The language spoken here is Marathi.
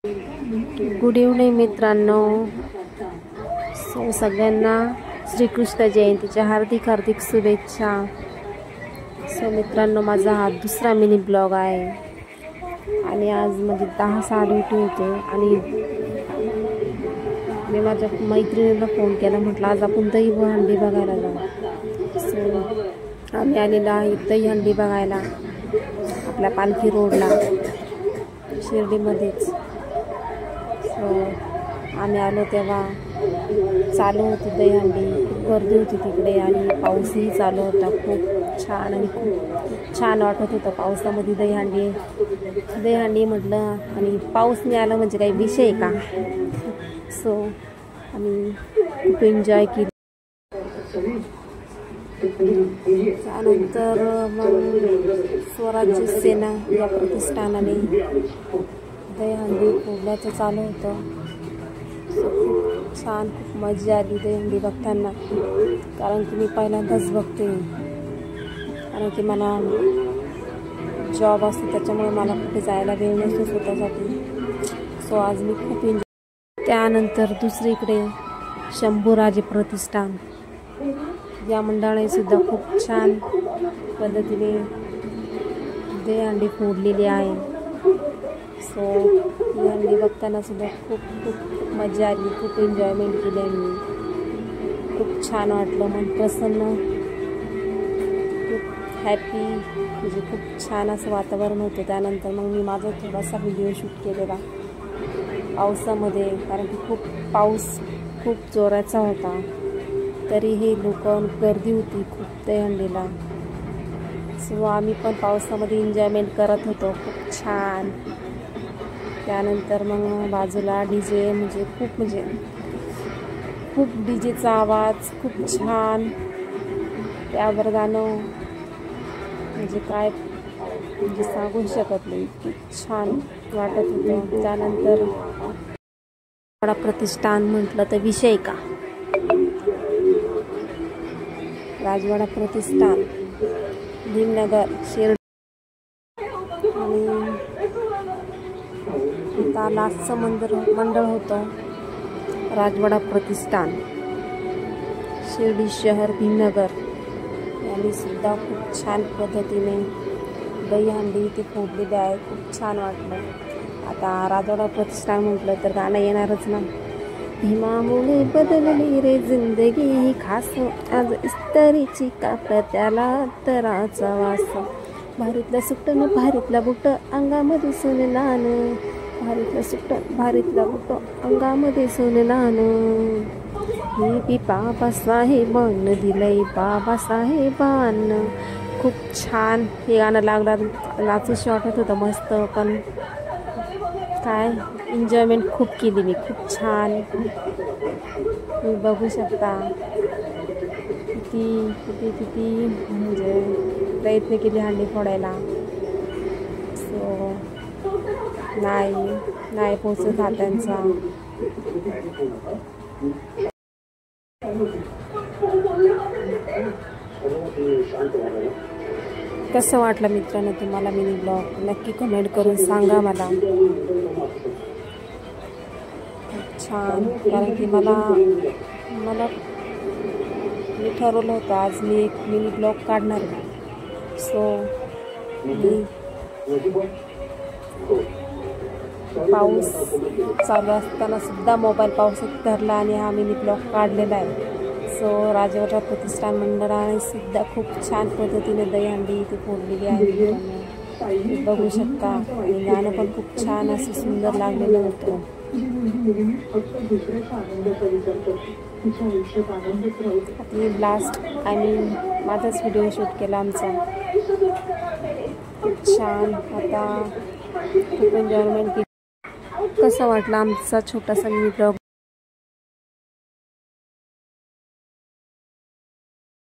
गुड इव्हनिंग मित्रांनो. सगळ्यांना श्रीकृष्ण जयंतीच्या हार्दिक हार्दिक शुभेच्छा. मित्रांनो, माझा हा दुसरा मिनी ब्लॉग आहे आणि आज म्हणजे 10 साडे उठी होते आणि मी माझ्या मैत्रिणीला फोन केला. म्हटलं आज आपण दहीहंडी बघायला जाऊ. आम्ही आलेलो आहे दहीहंडी बघायला आपल्या पालखी रोडला शिर्डीमध्येच. आम्ही आलो तेव्हा चालू होती दहीहंडी, खूप गर्दी होती तिकडे आणि पाऊसही चालू होता. खूप छान आणि खूप छान वाटत होतं पावसामध्ये दहीहंडी म्हटलं आणि पाऊस नाही आला म्हणजे काही विषय का. आम्ही खूप एन्जॉय केली. त्यानंतर मग स्वराज्य सेना या प्रतिष्ठानाने दहीहंडी फोडण्याचं चालू होतं. खूप छान, खूप मजा आली दहीहंडी बघताना. कारण की मी पहिल्यांदाच बघते, कारण की मला जॉब असतो त्याच्यामुळे मला कुठे जायला वेळ नसतो स्वतःसाठी. आज मी खूप एन्जॉय. त्यानंतर दुसरीकडे शंभूराजे प्रतिष्ठान या मंडळाने सुद्धा खूप छान पद्धतीने दहीहंडी फोडलेली आहे. ही हंडी बघताना सुद्धा खूप खूप खूप मजा आली. खूप एन्जॉयमेंट केली आणि खूप छान वाटलं. मन प्रसन्न, खूप हॅपी, म्हणजे खूप छान असं वातावरण होतं. त्यानंतर मग मी माझा थोडासा व्हिडिओ शूट केलेला पावसामध्ये, कारण की पाऊस खूप जोराचा होता. तरीही लोक गर्दी होती खूप दहीहंडीला. आम्ही पण पावसामध्ये एन्जॉयमेंट करत होतो, खूप छान. त्यानंतर मग बाजूला डीजे, म्हणजे खूप डीजेचा आवाज, खूप छान. त्यावर गाणं म्हणजे काय सांगू शकत नाही, खूप छान वाटत होतं. त्यानंतर प्रतिष्ठान म्हटलं तर विषय का. राजवाडा प्रतिष्ठान, भीमनगर, शिर्डी. आणि आता लास्टचं मंडळ होतं राजवाडा प्रतिष्ठान, शिर्डी शहर, भीमनगर. यांनी सुद्धा खूप छान पद्धतीने दहीहंडी ते फोडलेली आहे. खूप छान वाटलं. आता राजवाडा प्रतिष्ठान म्हटलं तर गाणं येणारच ना. भीमामुळे बदलली रे जिंदगी, खास आज इस्त्रीची कापत्याला तराचा वास. भारीतलं सुट्टं भारीतला बुट अंगामध्ये सोनेलान, भारीतलं सुट्टं भारीतला बुट अंगामध्ये सोनेलान. मी बाबासाहेबान दिलंय बाबासाहेबान. खूप छान हे गाणं लागलं. नाचूशी वाटत होतं मस्त, पण काय एन्जॉयमेंट खूप केली मी, खूप छान. तुम्ही बघू शकता किती म्हणजे प्रयत्न केले हंडी फोडायला. नाही पोचत हातांचा. कसं वाटलं मित्रांनो तुम्हाला मिनी ब्लॉग? नक्की कमेंट करून सांगा मला. छान, कारण की मला मी ठरवलं होतं आज मी एक मिनी ब्लॉग काढणार आहे. पाऊस चालू असताना सुद्धा मोबाईल पावसात धरला आणि हा मिनी ब्लॉग काढलेला आहे. राजवाडा प्रतिष्ठान मंडळाने सुद्धा खूप छान पद्धतीने दहीहंडी इथे फोडलेली आहे. बघू शकता. आणि गाणं पण खूप छान असं सुंदर लागलेलं होतं. लास्ट आणि माझाच व्हिडिओ शूट केला आमचा. खूप छान. आता खूप एन्जॉयमेंट केली. कसं वाटलं आमचा छोटासा मिनी ब्लॉग?